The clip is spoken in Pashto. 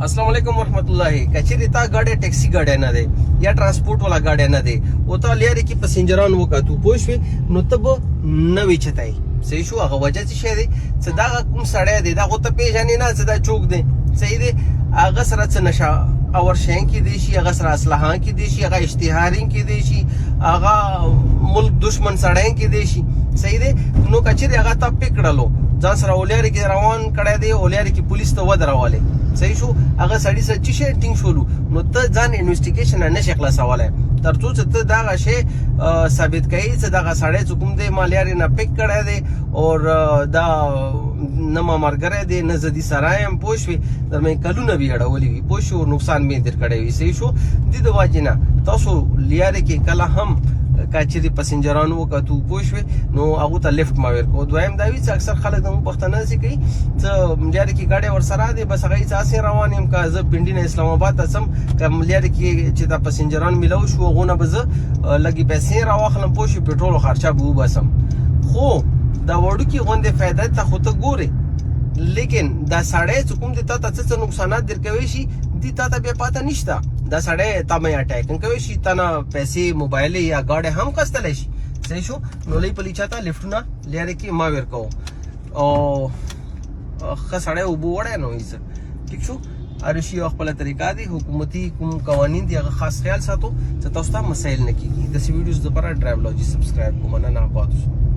अस्सलाम वालेकुम वरहमतुल्लाहि कचेरी ता गाड्या टॅक्सी गाड्या ना दे या ट्रान्सपोर्ट वाला गाड्या ना दे ओता लियारे की पैसेंजरान वो का तू पोशवे नो तब न विचताई सही शो अगा वजाची शे दे सदा कुम साड्या दे दा होता पेजाने ना सदा चोक दे सही दे आगा सराच नशा और शें की देशी आगा सरा असलहां की देशी आगा इश्तिहारिं की देशी आगा मुल्क दुश्मन साड्या की देशी सही दे नो कचेरी आगा ता पिकडलो ځان سره اولیاري کې روان کړی دی اولیاري کې پولیس ته ودرولې صحیح شو هغه سړی سره چې شی ټینګ شولو نو ته ځان انویسټیګیشن نه شې خلاصولی تر څو چې ته دغه شی ثابت کوي چې دغه سړی چې کوم دی مالیاري نه پک کړی دی او دا نه ما ملګری دی نه زه دې سره یم پوه شوې در مې کلونه وي اړولي وي پوه شو نقصان مې در کړی وي صحیح شو دې د وجې نه تاسو لیاري کې کله هم کچېرې پسنجرانو وکتو پوه شوې نو هغو ته لیفټ ما ورکړو دویم دا وي چې اکثر خلک د مونږ پښتانه داسې کوي څه لیارې کې ګاډی ورسره دی بس هغه هېڅ هسې روان یم که زه پنډي نه اسلام آباد ته ځم که لیارې کې چې دا پسنجران میلاو شو هغو نه به زه لږې پیسې راواخلم پوه شوې پټرول خرچه به وباسم خو دا وړوکي غوندې فایده ته خو ته ګورې لیکن دا سړی چې کوم دی تا ته څه نقصانات درکوی شي دي تا ته بیا پاته نشته دا سړی تا مې اټیک کوي شي تا نه پیسې موبایل یا ګاډی هم کستلی شي صحیح شو نو لۍ پلی چاته لیفټونه لیارې کې ما ورکوو او ښه سړی اوبه وړی نو هېڅ ټیک شو هر شي یو خپله طریقه دی حکومتي کوم قوانین دي هغه خاص خیال ساتو چې تاسو ته مسایل نه کېږي داسې ویډیوز دپاره ډرایولوجي سبسکرایب کوم مننه آباد اوسئ